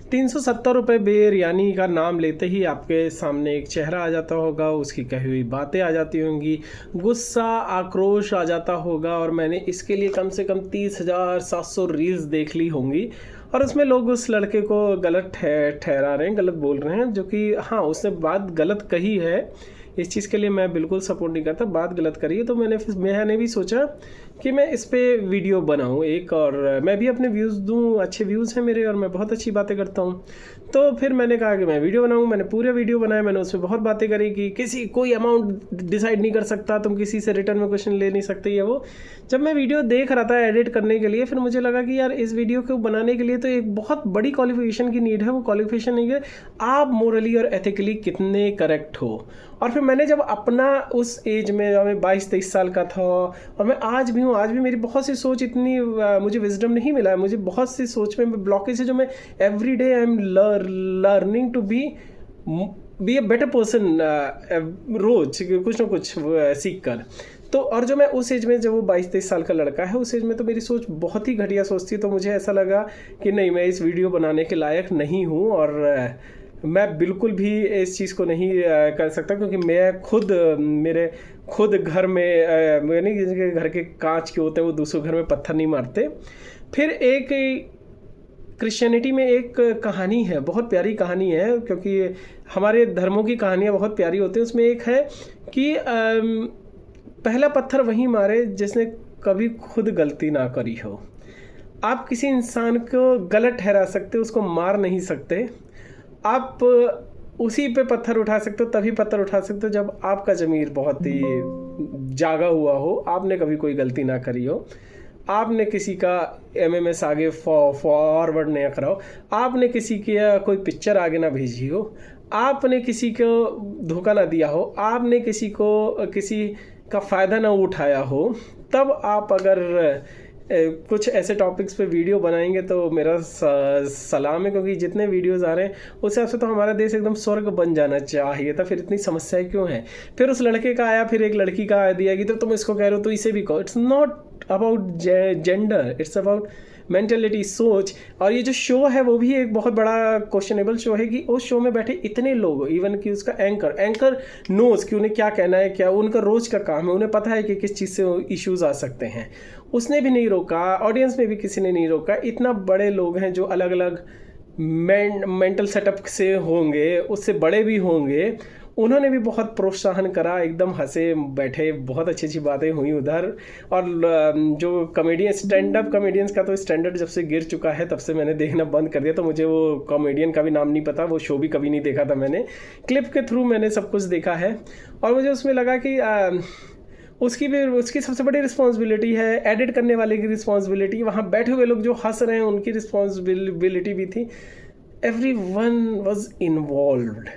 ₹370 बिरयानी का नाम लेते ही आपके सामने एक चेहरा आ जाता होगा, उसकी कही हुई बातें आ जाती होंगी, गुस्सा आक्रोश आ जाता होगा। और मैंने इसके लिए कम से कम 30,700 रील्स देख ली होंगी और उसमें लोग उस लड़के को गलत ठहरा रहे हैं, गलत बोल रहे हैं, जो कि हाँ उसने बात गलत कही है। इस चीज़ के लिए मैं बिल्कुल सपोर्ट नहीं करता, बात गलत करी है। तो मैंने भी सोचा कि मैं इस पे वीडियो बनाऊं एक, और मैं भी अपने व्यूज़ दूं, अच्छे व्यूज़ हैं मेरे और मैं बहुत अच्छी बातें करता हूं। तो फिर मैंने कहा कि मैं वीडियो बनाऊं। मैंने पूरे वीडियो बनाया, मैंने उसमें बहुत बातें करी कि कोई अमाउंट डिसाइड नहीं कर सकता, तुम किसी से रिटर्न में क्वेश्चन ले नहीं सकते ये वो। जब मैं वीडियो देख रहा था एडिट करने के लिए, फिर मुझे लगा कि यार इस वीडियो को बनाने के लिए तो एक बहुत बड़ी क्वालिफिकेशन की नीड है। वो क्वालिफिकेशन नहीं है आप मोरली और एथिकली कितने करेक्ट हो। और फिर मैंने जब अपना उस एज में, जब मैं 22-23 साल का था और मैं आज भी हूँ, आज भी मेरी बहुत सी सोच इतनी मुझे विजडम नहीं मिला है, मुझे बहुत सी सोच में ब्लॉकेज है जो मैं every day I am learning to be a better person, रोज कुछ ना कुछ सीख कर। तो और जो मैं उस एज में, जब वो 22-23 साल का लड़का है, उस एज में तो मेरी सोच बहुत ही घटिया सोच थी। तो मुझे ऐसा लगा कि नहीं, मैं इस वीडियो बनाने के लायक नहीं हूँ और मैं बिल्कुल भी इस चीज़ को नहीं कर सकता, क्योंकि मैं खुद मेरे खुद घर में नहीं, जिनके घर के कांच के होते हैं वो दूसरों घर में पत्थर नहीं मारते। फिर एक क्रिश्चियनिटी में एक कहानी है, बहुत प्यारी कहानी है, क्योंकि हमारे धर्मों की कहानियाँ बहुत प्यारी होती हैं। उसमें एक है कि पहला पत्थर वही मारे जिसने कभी खुद गलती ना करी हो। आप किसी इंसान को गलत ठहरा सकते, उसको मार नहीं सकते। आप उसी पे पत्थर उठा सकते हो, तभी पत्थर उठा सकते हो जब आपका ज़मीर बहुत ही जागा हुआ हो, आपने कभी कोई गलती ना करी हो, आपने किसी का एमएमएस आगे फॉरवर्ड नहीं करा हो, आपने किसी की कोई पिक्चर आगे ना भेजी हो, आपने किसी को धोखा ना दिया हो, आपने किसी का फ़ायदा ना उठाया हो। तब आप अगर कुछ ऐसे टॉपिक्स पे वीडियो बनाएंगे तो मेरा सलाम है, क्योंकि जितने वीडियोस आ रहे हैं उस हिसाब से तो हमारा देश एकदम स्वर्ग बन जाना चाहिए था। फिर इतनी समस्याएं क्यों हैं? फिर उस लड़के का आया, फिर एक लड़की का दिया कि तो तुम इसको कह रहे हो तो इसे भी कहो। It's not about gender, it's about mentality, सोच। और ये जो शो है वो भी एक बहुत बड़ा क्वेश्चनेबल शो है कि उस शो में बैठे इतने लोग, इवन कि उसका एंकर नोज कि उन्हें क्या कहना है, क्या उनका रोज का काम है, उन्हें पता है कि किस चीज़ से इश्यूज आ सकते हैं। उसने भी नहीं रोका, ऑडियंस में भी किसी ने नहीं रोका। इतना बड़े लोग हैं जो अलग अलग मेंटल सेटअप से होंगे, उससे बड़े भी होंगे, उन्होंने भी बहुत प्रोत्साहन करा, एकदम हंसे बैठे, बहुत अच्छी अच्छी बातें हुई उधर। और जो कॉमेडियन, स्टैंड अप कॉमेडियंस का तो स्टैंडर्ड जब से गिर चुका है तब से मैंने देखना बंद कर दिया। तो मुझे वो कॉमेडियन का भी नाम नहीं पता, वो शो भी कभी नहीं देखा था मैंने, क्लिप के थ्रू मैंने सब कुछ देखा है। और मुझे उसमें लगा कि उसकी सबसे बड़ी रिस्पॉन्सिबिलिटी है, एडिट करने वाले की रिस्पॉन्सिबिलिटी, वहाँ बैठे हुए लोग जो हंस रहे हैं उनकी रिस्पॉन्सिबिलिटी भी थी। Everyone was involved.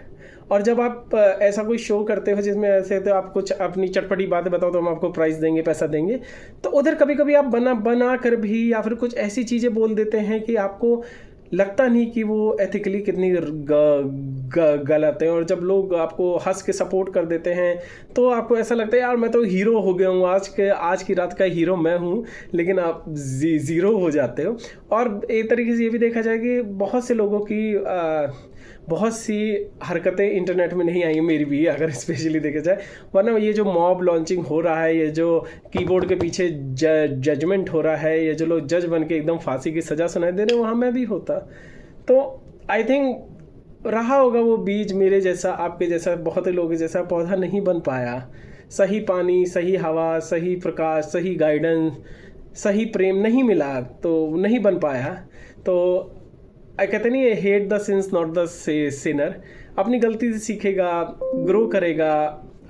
और जब आप ऐसा कोई शो करते हो जिसमें ऐसे तो आप कुछ अपनी चटपटी बातें बताओ तो हम आपको प्राइस देंगे, पैसा देंगे, तो उधर कभी कभी आप बना कर भी या फिर कुछ ऐसी चीज़ें बोल देते हैं कि आपको लगता नहीं कि वो एथिकली कितनी गलत है। और जब लोग आपको हंस के सपोर्ट कर देते हैं तो आपको ऐसा लगता है यार मैं तो हीरो हो गया हूँ, आज की रात का हीरो मैं हूँ, लेकिन आप ज़ीरो हो जाते हो। और एक तरीके से ये भी देखा जाए कि बहुत से लोगों की बहुत सी हरकतें इंटरनेट में नहीं आई हैं, मेरी भी अगर स्पेशली देखा जाए। वरना ये जो मॉब लॉन्चिंग हो रहा है, ये जो कीबोर्ड के पीछे जजमेंट हो रहा है, ये जो लोग जज बन के एकदम फांसी की सज़ा सुनाई दे रहे हैं, वहाँ मैं भी होता। तो आई थिंक रहा होगा वो बीज मेरे जैसा, आपके जैसा, बहुत लोगों जैसा पौधा नहीं बन पाया। सही पानी, सही हवा, सही प्रकाश, सही गाइडेंस, सही प्रेम नहीं मिला तो नहीं बन पाया। तो कहते नहीं है hate the sins not the Sinner. अपनी गलती से सीखेगा, ग्रो करेगा।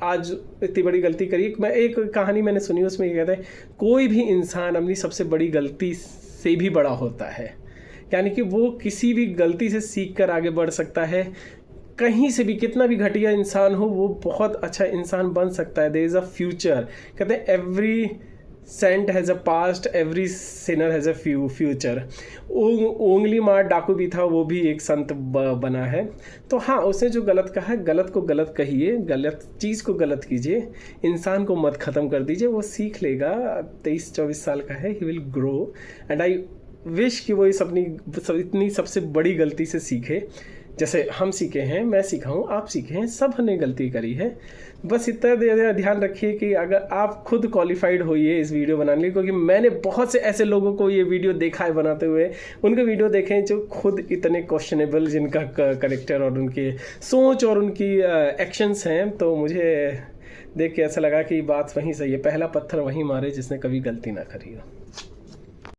आज इतनी बड़ी गलती करी, मैं एक कहानी मैंने सुनी, उसमें कहते हैं कोई भी इंसान अपनी सबसे बड़ी गलती से भी बड़ा होता है, यानी कि वो किसी भी गलती से सीख कर आगे बढ़ सकता है। कहीं से भी कितना भी घटिया इंसान हो वो बहुत अच्छा इंसान बन सकता है। There is a future. कहते हैं every saint has a past, every sinner has a future. उंगली मार डाकू भी था, वो भी एक संत बना है। तो हाँ, उसने जो गलत कहा है, गलत को गलत कहिए, गलत चीज़ को गलत कीजिए, इंसान को मत ख़त्म कर दीजिए, वो सीख लेगा। 23-24 साल का है, he will grow. And I wish कि वो इस अपनी इतनी सबसे बड़ी गलती से सीखे, जैसे हम सीखे हैं, मैं सीखा हूँ, आप सीखे हैं, सब ने गलती करी है। बस इतना ध्यान रखिए कि अगर आप खुद क्वालिफाइड होइए इस वीडियो बनाने के लिए, क्योंकि मैंने बहुत से ऐसे लोगों को ये वीडियो देखा है बनाते हुए, उनके वीडियो देखे हैं जो खुद इतने क्वेश्चनेबल, जिनका करेक्टर और उनके सोच और उनकी एक्शंस हैं। तो मुझे देख के ऐसा लगा कि बात वहीं सही है, पहला पत्थर वहीं मारे जिसने कभी गलती ना करी हो।